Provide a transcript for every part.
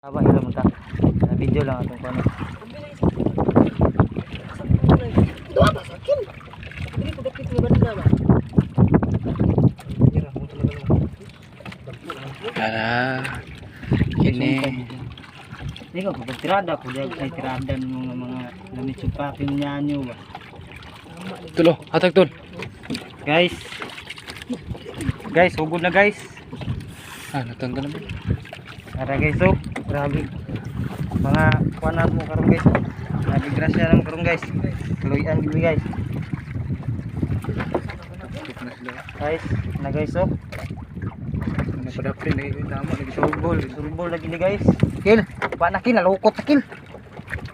Aba, hello mga video lang atong paano. Doa ba sa akin? Dili ko dakit nga banda ba? Para kini Hindi ko pagtirada ko dahil ay tirada ng mga gamit supakin niya nyo ba. tulo hatag tol. Guys, hugod na guys. Natanggal na ba? Tara guys, so grabe mga kuanan mo karon guys. Grabe grasya lang karon guys. Tuloyan gini guys. Guys, na guys, so Napadapin na ito tama lagi sulbol lagi ni guys. Kill, pa na kill, nalukot na kill.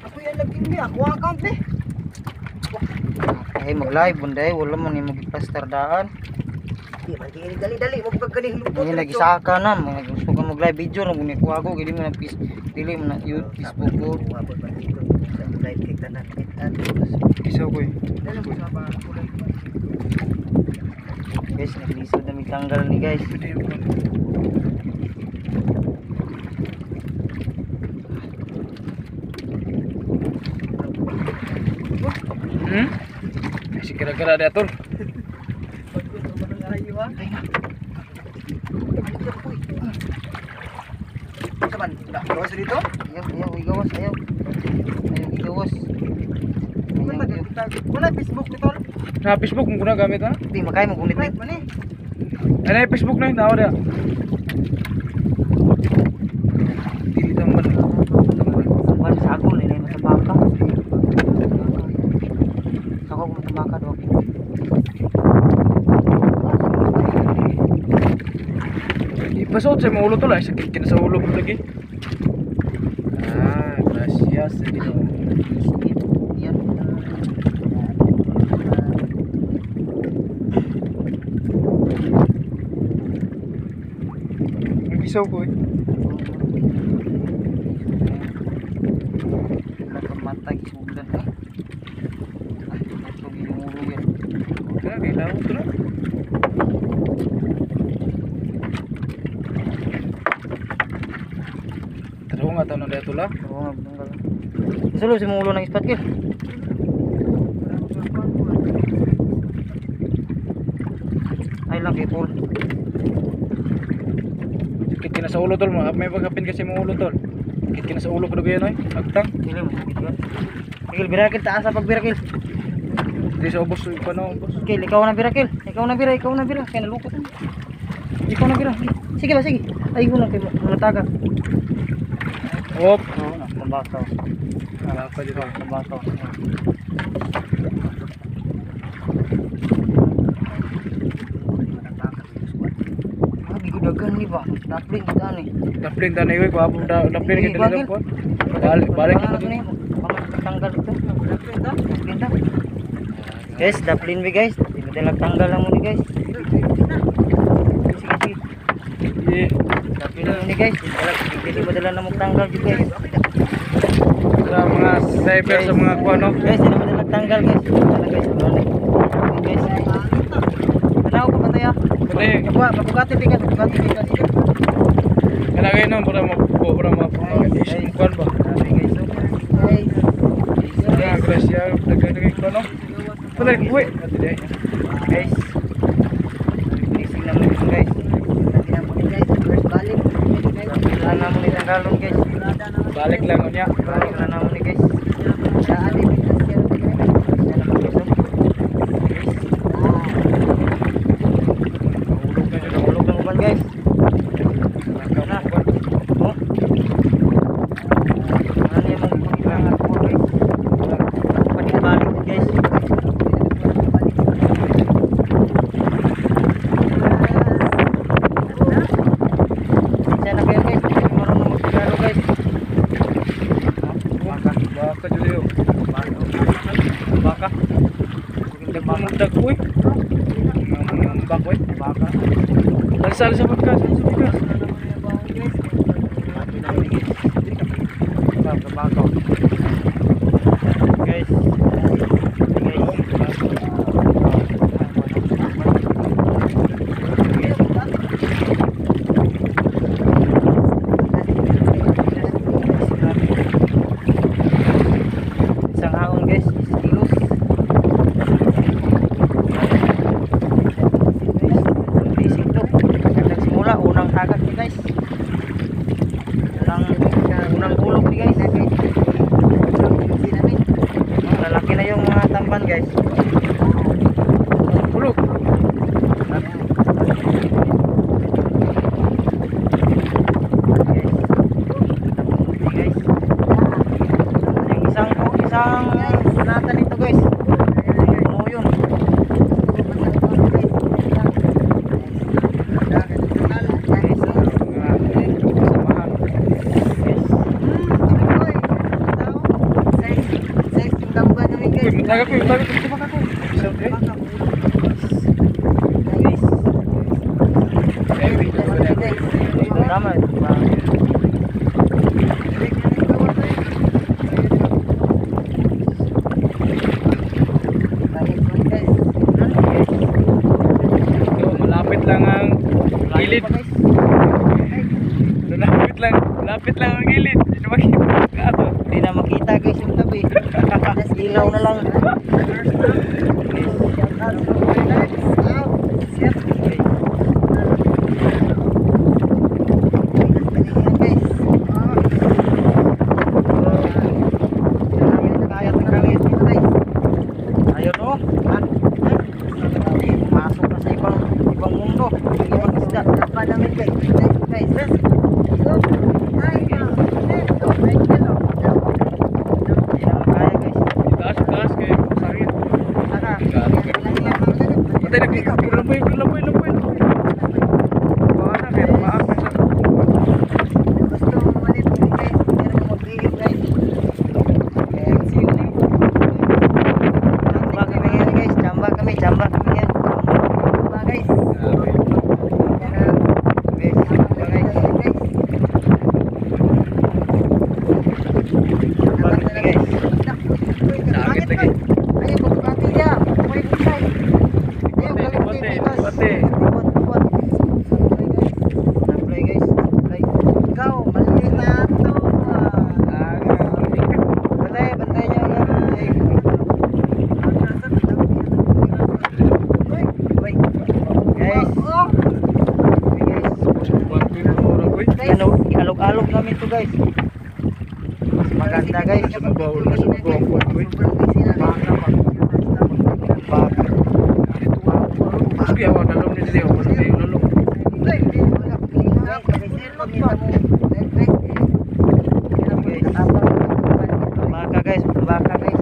Ako yan lagi ni ako account ni. Ay mag-live bunday, wala man ni mag-plaster daan. Di man dali mo pagkaning lupot. Ay lagi saka na, mga gusto ka mag-live video na guni ko ako, gili mo na pili mo na Facebook ko. Wabot man dito. Sa live kay tanan kitan. isaw ko Dala mo sa pa kulay. Guys, naglisod na may tanggal ni guys. Si gara-gara dia tol. Saban, dak gawas dito. Ayaw, igawas, ayaw. Ayaw, igawas. Wala Facebook dito. Sa Facebook mo guna gamit ha? Hindi, makaya mo gunit Wait na. man eh. Ano yung Facebook na yun? Tawa dia. Dili tamban. Sampan sa ako, nilay mo sa baka. Ako kung sa baka doon. Ipasot sa mga ulo tol ay sakit kina sa ulo mo lagi. Gracias sa Ginoo. Yan. Isaw ko Nakamatay, sulan eh. Ito ginuro yan. Kaya kailangan ko na. Taro nga tanong dito la. Oo nga, tanggal. Isulo si mulo ng ispat kill. Ay lang kay Paul. Sakit kina sa ulo tol. May pagkapin kasi mga ulo tol. Sakit kina sa ulo ko na yan ay. Agtang. Dili mo sakit yan. Kil birakil taas sa pagbirakil. Di sa ubos pa na ubos. Kil ikaw na birakil. Ikaw na bira. Kaya nalukot na. Ikaw na bira. Sige ba, sige. Ay ko lang kay manataga. Op. Oo na, tambakaw. Baka dito. Tambakaw. Gigudagan ni ba? Daplin kita ni. Daplin tanay ko apong daplin kita lang ko. Balik kita ni. Tanggal ito. Daplin ta. Guys, daplin mi guys. Hindi tanggal lang mo ni guys. Sige. Eh, Daplin mo ni guys. Hindi madala na mo tanggal di guys. sa mga cyber sa mga kuano. Guys, hindi madala tanggal guys. Dala guys. Guys. Tanaw ko patay ah. Kani Mabugati bigas. kanagay no para isip kuan ba. Gracias dagdag kuano. Balik uwi. Guys. Ising na mo guys. Wala na mo ni tanggalon guys. Balik lang niya. Balik na mo ni guys. Ulog ng uban guys. Ano yung mga kailangan ko guys. Balik guys. Sana kayo guys. Marunong magkano guys. Baka jud yo. Baka. Dag uy. Bakoy. Baka. Nagsali sa podcast. Baka. Guys. Tagak ko, tagak ko. Baka ko. Isang eh. Tama. So, malapit lang ang gilid. Lapit lang ang gilid. Hindi makita ka to. Hindi na makita guys yung tabi. Ilaw na lang. Ayun oh. Masuk na sa ibang mundo. Ibang isda. Hindi na makaya guys. Taas kayo. Sakit. Patay na kayo. Lamboy. Wala kayo. Maakit sa... Chamba kami yan. Chamba guys. Sakit lagi. Pati. Alog-alog namin to guys. Mas maganda guys. Bawal na sa magawang buwan ko. Mas kaya ako nalong ni Leo. Mas kaya yung nalong. Baka guys. Matas baka guys.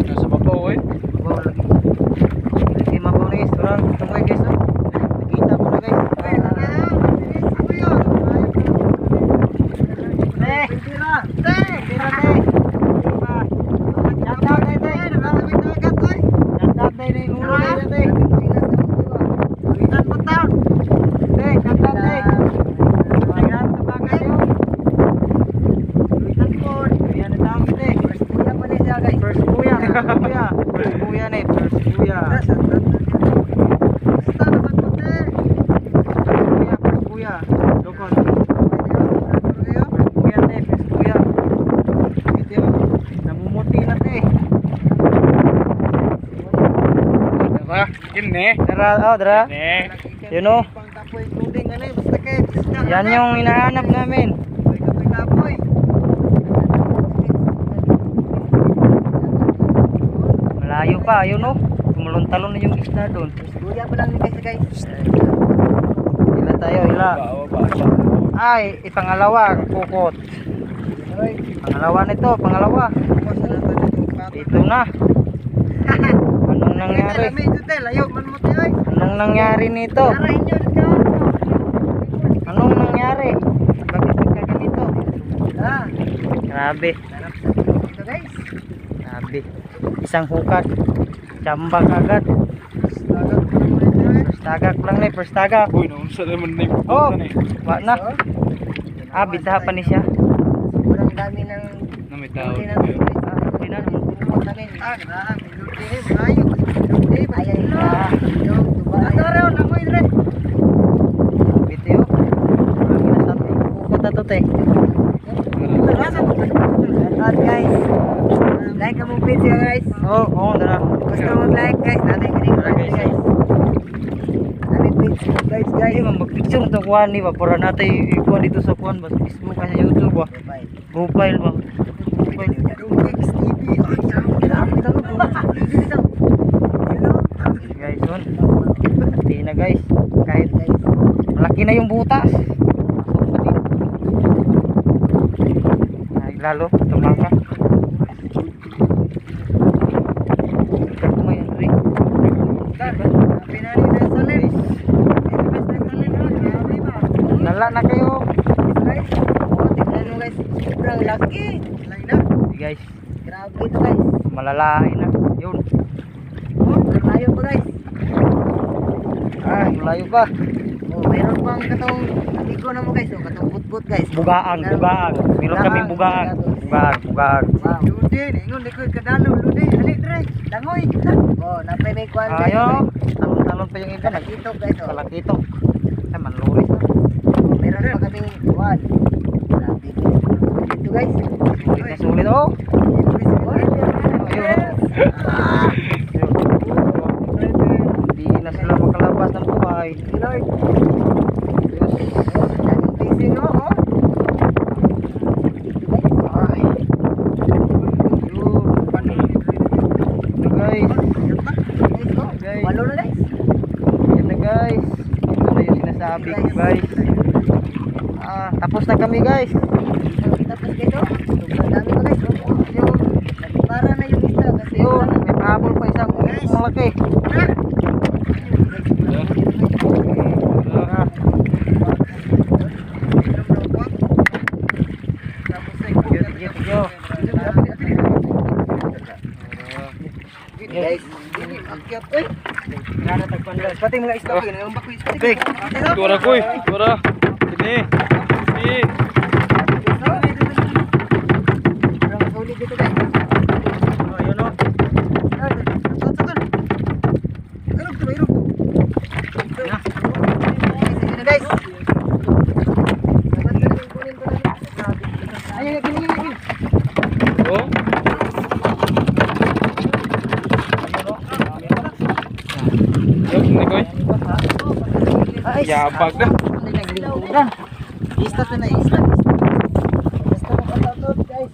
Nasa babaw eh. First kuya nih, first kuya. Dokon. Kuya nih, first kuya. Namumuti na te. Diba? Gini. Dara. Gini. You know, yan yung hinahanap namin. Malayo pa, yun oh. Tumulong-talon na yung isda doon. Ila tayo, ila. Ay, ipangalawa, kukot. Pangalawa nito, pangalawa. Dito na. Anong nangyari? Anong nangyari nito? Anong nangyari? Bakit nagkaganito? Grabe. Grabe. Isang hukat. Chamba kagad. First tagak lang nih, first tagak. Uy, naunsa naman na yung Oh, pupunta na eh. wa na. Bitaha pa ni siya. Sobrang dami ng Na may tao. Hindi na. Video. Kukot na to te. guys. Like ang video guys. Oo, dara. Basta mag-like guys. Nanay ka rin guys. Nanay page guys Ay, mag-picture to kuhan ni ba para natin ikuha dito sa kuhan ba, sa Facebook kasi YouTube ba. Profile ba. Profile. Guys, yun. Hati na guys. Kahit malaki na yung butas. Ay, lalo, tumaka. Kumayan, Dre. Pinali na salin. Best na salin ha. Grabe ba? Lala na kayo. Guys, oh, tignan mo guys. Sobrang laki. Laki na. Hey, guys, Grabe ito guys. malalahay na. Yun. Oh, malayo pa guys. Ay, malayo pa. Oh, mayroon pang katong ligo na mo guys. Oh, katong butbut guys. Bugaang, bugaang. Meron kaming bugaang. Bugaang, bugaang. Wow. Ludi, ingon likod kadalo. Ludi, ali dre. Langoy. Oh, napay may kwan guys. Ayo, talon-talon pa yung iba. Kalakito guys. Oh. Kalakito. Ay, manluris. Meron pa kaming kwan. Grabe. Ito guys. Sulit na sulit, oh. Hindi na sila makalabas ng buhay. Lord. Diyos. Daming blessing oh. Ay. Yun. Ito, guys. Guys. Walo na guys. Yan na, guys. Ito na yung sinasabi ko, guys. Tapos na kami, guys. Tapos dito. Sobrang dami ko guys. Yun. Nagpara na yung isa kasi Yun, may pahabol pa isang malaki. guys. Akyat oy. Nanatagpan guys. Pati mga isda ko yung bako isda. Big. Tura koy, tura. Sini. Sini. Sobrang solid dito guys. Ayun, oh. Guys. Oh. Yo, ni koy. Yabag dah. Isda na isda. Basta makatatot guys.